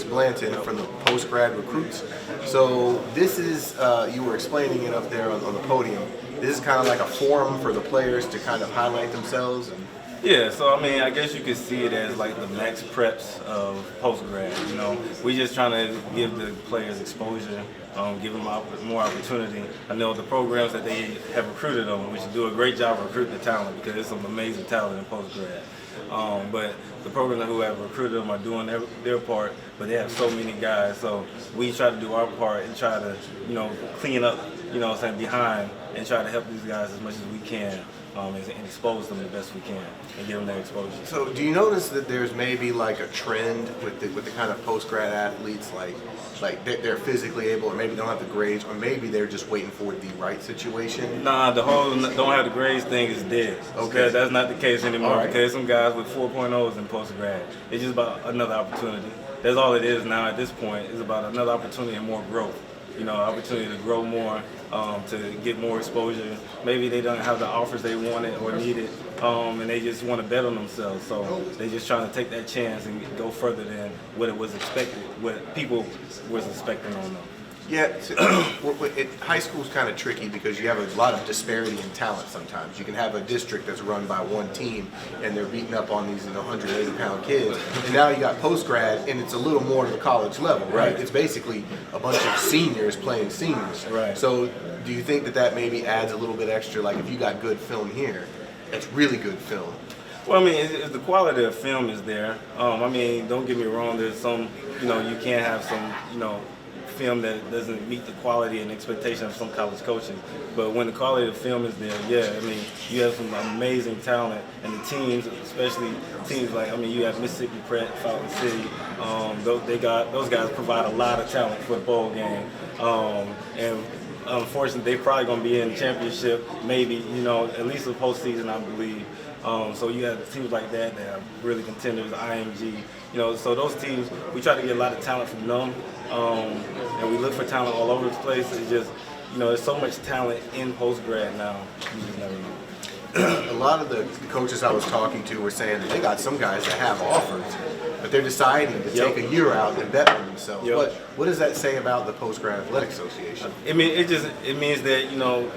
Blanton from the post-grad recruits. So this is, you were explaining it up there on the podium. This is kind of like a forum for the players to kind of highlight themselves. Yeah, so I mean, I guess you could see it as like the max preps of post-grad, you know. We're just trying to give the players exposure, give them more opportunity. I know the programs that they have recruited them, we should do a great job of recruiting the talent because there's some amazing talent in post-grad. But the programs who have recruited them are doing their part, but they have so many guys. So we try to do our part and try to, you know, clean up, you know what I'm saying, behind and try to help these guys as much as we can. And expose them the best we can and give them their exposure. So do you notice that there's maybe like a trend with the kind of post-grad athletes, like they're physically able, or maybe don't have the grades, or maybe they're just waiting for the right situation? Nah, the whole don't have the grades thing is dead. Okay. That's not the case anymore. Right. Because some guys with 4.0s in post-grad. It's just about another opportunity. That's all it is now at this point. It's about another opportunity and more growth. You know, opportunity to grow more, to get more exposure. Maybe they don't have the offers they wanted or needed, and they just want to bet on themselves. So they just trying to take that chance and go further than what it was expected, what people was expecting on them. Yeah, high school's kind of tricky because you have a lot of disparity in talent sometimes. You can have a district that's run by one team and they're beating up on these 180-pound kids. And now you got post-grad and it's a little more to the college level, right? It's basically a bunch of seniors playing seniors. Right. So do you think that maybe adds a little bit extra, like if you got good film here, it's really good film? Well, I mean, the quality of film is there. I mean, don't get me wrong, there's some, you know, you can't have some, you know, film that doesn't meet the quality and expectation of some college coaches. But when the quality of the film is there, yeah, I mean, you have some amazing talent, and the teams, especially teams like, I mean, you have Mississippi Pratt, Falcon City, those guys provide a lot of talent for the bowl game. And unfortunately, they're probably going to be in the championship, maybe, you know, at least the postseason, I believe. So you have teams like that are really contenders, IMG, you know, so those teams, we try to get a lot of talent from them, and we look for talent all over the place. It's just, you know, there's so much talent in post-grad now, you just never know. A lot of the coaches I was talking to were saying that they got some guys that have offers, but they're deciding to take a year out and bet on themselves. What does that say about the Post-Grad Athletic Association? I mean, it means that, you know,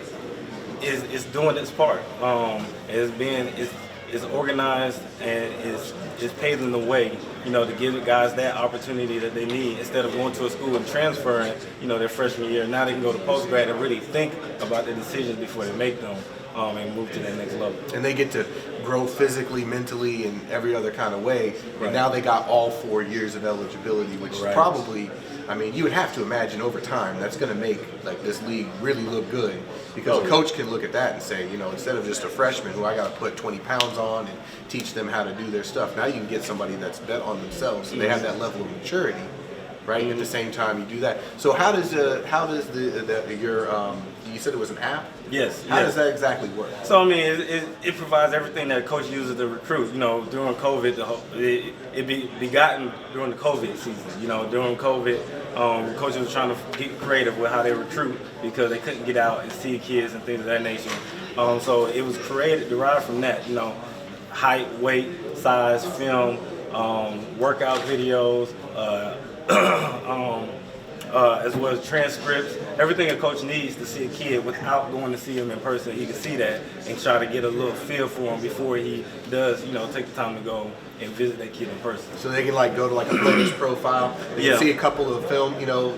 it's doing its part. It's organized and it's paving the way, you know, to give guys that opportunity that they need instead of going to a school and transferring, you know, their freshman year. Now they can go to post-grad and really think about their decisions before they make them and move to that next level. And they get to grow physically, mentally, and every other kind of way. And now they got all 4 years of eligibility, which is probably, I mean, you would have to imagine over time that's going to make like this league really look good, because a coach can look at that and say, you know, instead of just a freshman who I got to put 20 pounds on and teach them how to do their stuff, now you can get somebody that's bet on themselves, so they have that level of maturity, right? At the same time you do that. So how does your you said it was an app? Yes. How does that exactly work? So I mean, it provides everything that a coach uses to recruit. You know, during COVID, it begotten during the COVID season. You know, during COVID, coaches were trying to get creative with how they recruit because they couldn't get out and see kids and things of that nature. So it was derived from that. You know, height, weight, size, film, workout videos. As well as transcripts, everything a coach needs to see a kid without going to see him in person. He can see that and try to get a little feel for him before he does, you know, take the time to go and visit that kid in person. So they can like go to like a player's profile, they can see a couple of film, you know,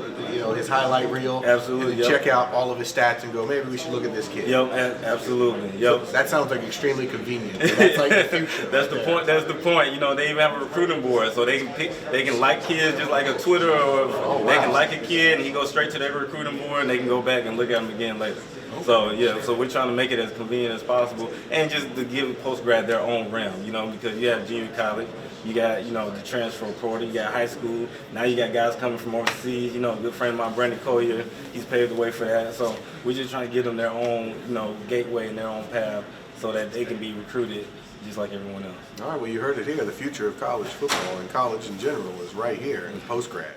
his highlight reel. Absolutely. And check out all of his stats and go, maybe we should look at this kid. Yep, absolutely. Yep. So that sounds like extremely convenient. That's like the future. That's the point. That's the point. You know, they even have a recruiting board, so they can pick. They can like kids just like a Twitter, or they can like a kid and he goes straight to their recruiting board and they can go back and look at him again later. So yeah, so we're trying to make it as convenient as possible, and just to give post-grad their own realm, you know, because you have junior college, you got, you know, the transfer portal, you got high school, now you got guys coming from overseas, you know, a good friend of mine, Brandon Collier, he's paved the way for that. So we're just trying to give them their own, you know, gateway and their own path so that they can be recruited just like everyone else. All right, well, you heard it here. The future of college football and college in general is right here in post-grad.